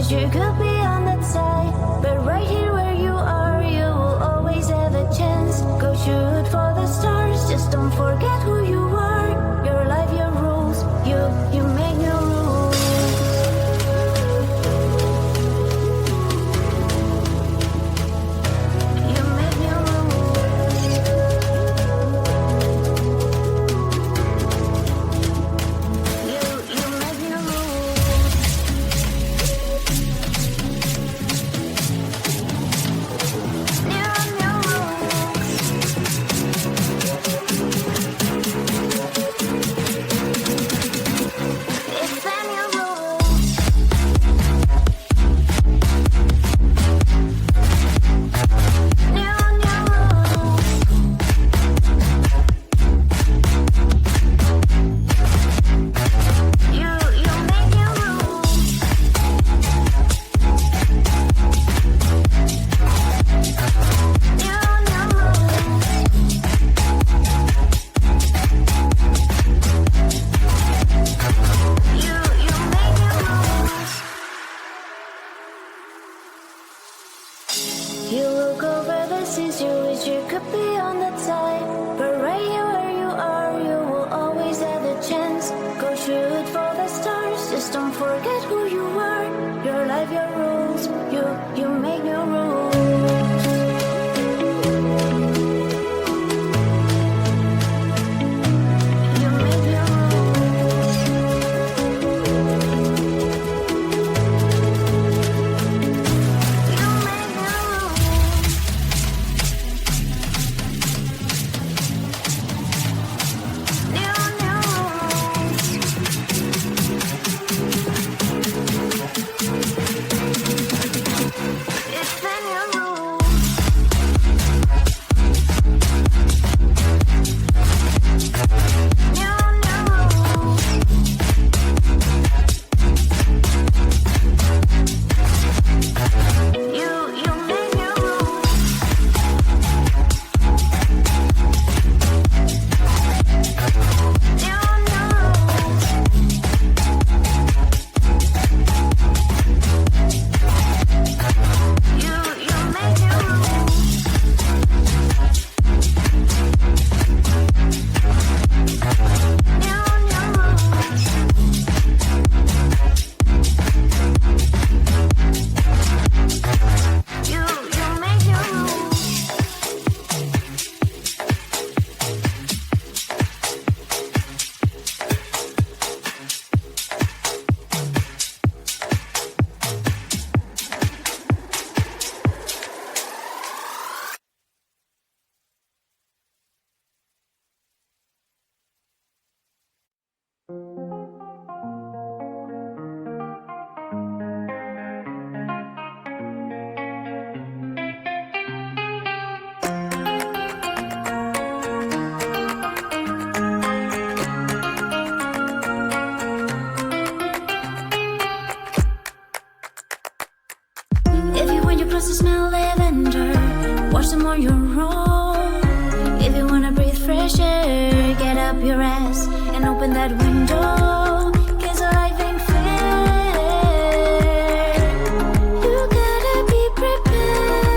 wish you could be on that side, but right here where you are, you will always have a chance. Go shoot for the stars, just don't forget who you are. Your life, your rules, you make your rules. You make your rules. You make your rules. You look over the seas, you wish you could be on that side, but right here where you are, you will always have the chance. Go shoot for the stars, just don't forget who you are. Your life, your rules, you make your rules. You make your rules. You make your rules. It's been your rules. You make your rules. You make your rules. You make your rules. If you want your clothes to smell lavender, wash them on your own. If you wanna breathe fresh air, get up your ass and open that window. 'Cause life ain't fair. You gotta be prepared.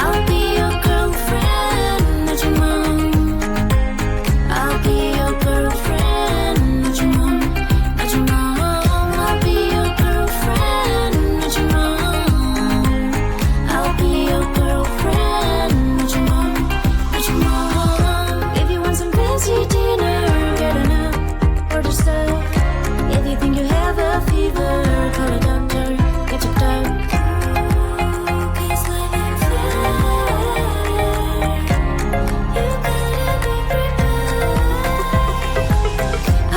I'll be your girlfriend, not your mom. I'll be your girlfriend, not your mom, not your mom. I'll be your girlfriend, not your mom. I'll be your girlfriend, not your mom, not your mom. If you want some fancy dinner, get enough, order stuff. If you think you have a fever, call a doctor, get checked out. 'Cause life ain't fair. You gotta be prepared.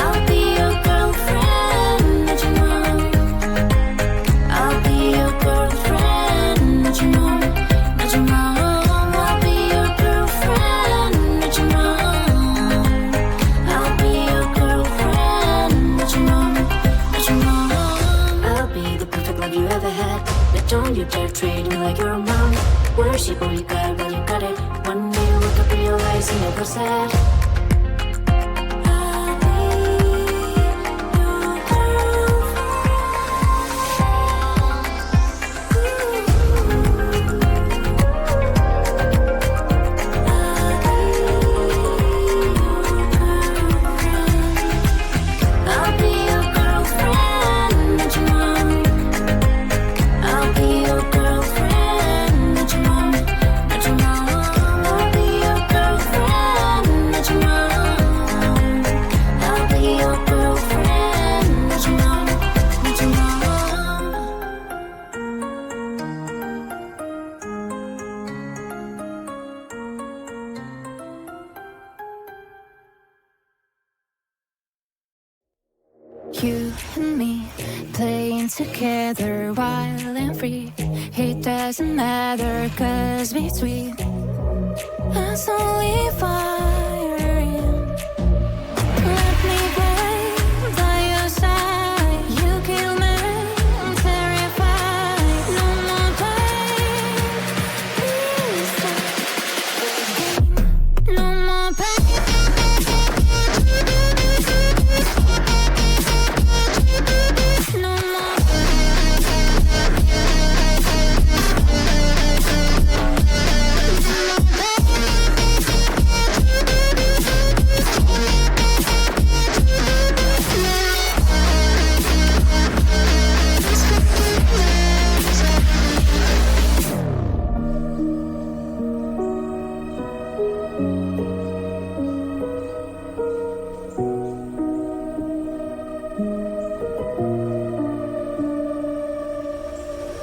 I'll be your girlfriend, not your mom. I'll be your girlfriend, not your mom, not your mom. I'll be your girlfriend, not your mom. I'll be your girlfriend, not your mom, not your mom. I'll be the perfect love you ever had, but don't you dare treat me like your mom. Worship all you got while you got it. One day you wake up, realize you never said. I'll be your girlfriend. You and me playing together, wild and free. It doesn't matter, 'cause between us only fire in. Let me play by your side. You kill me, I'm terrified. No more pain. Please stop the game. No more pain. No more.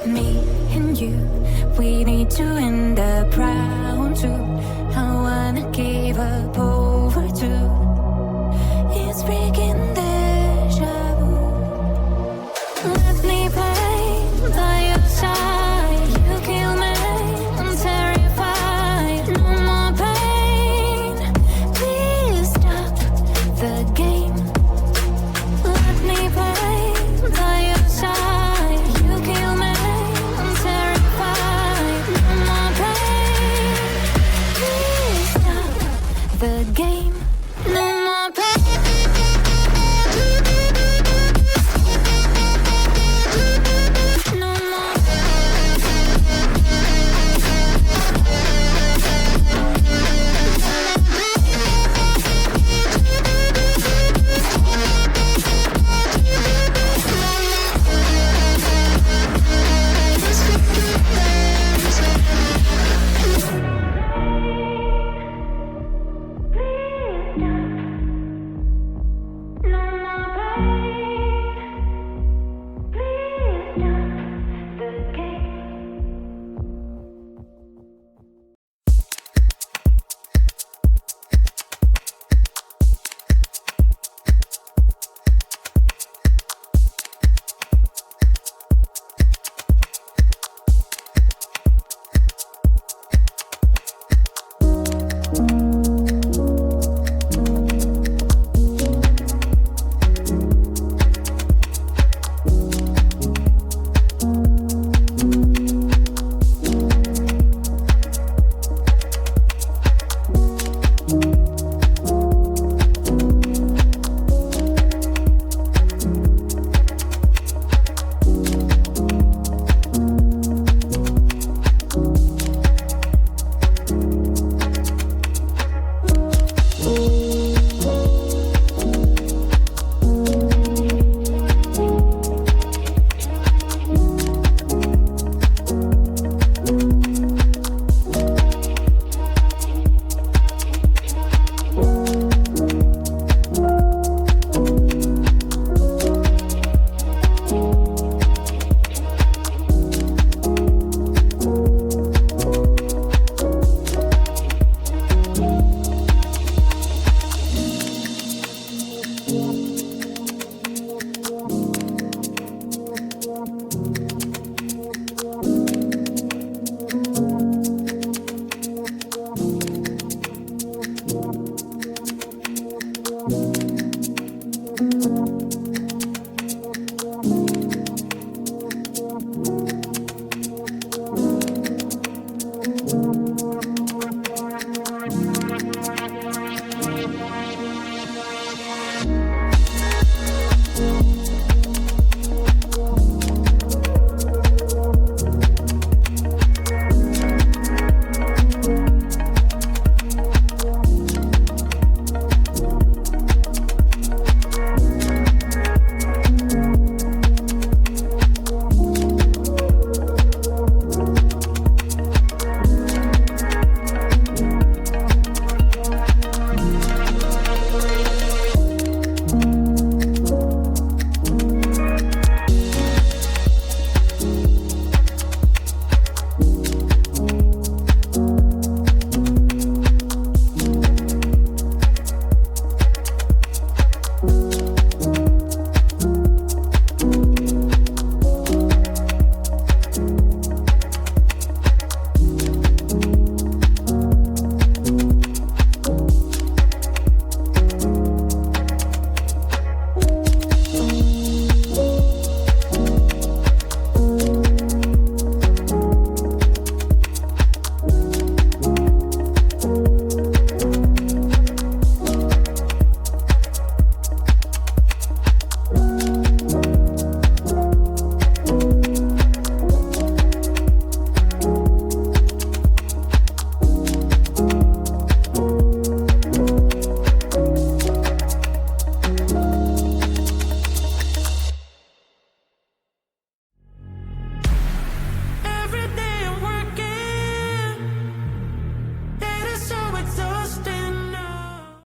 Me and you, we need to end up round two. I wanna give up over two. It's freaking deja vu. Let me play by your side. You kill me, I'm terrified. No more pain. Please stop the game. Let me play by your side. You kill me, I'm terrified. No more pain. Please stop the game. No more pain. No more.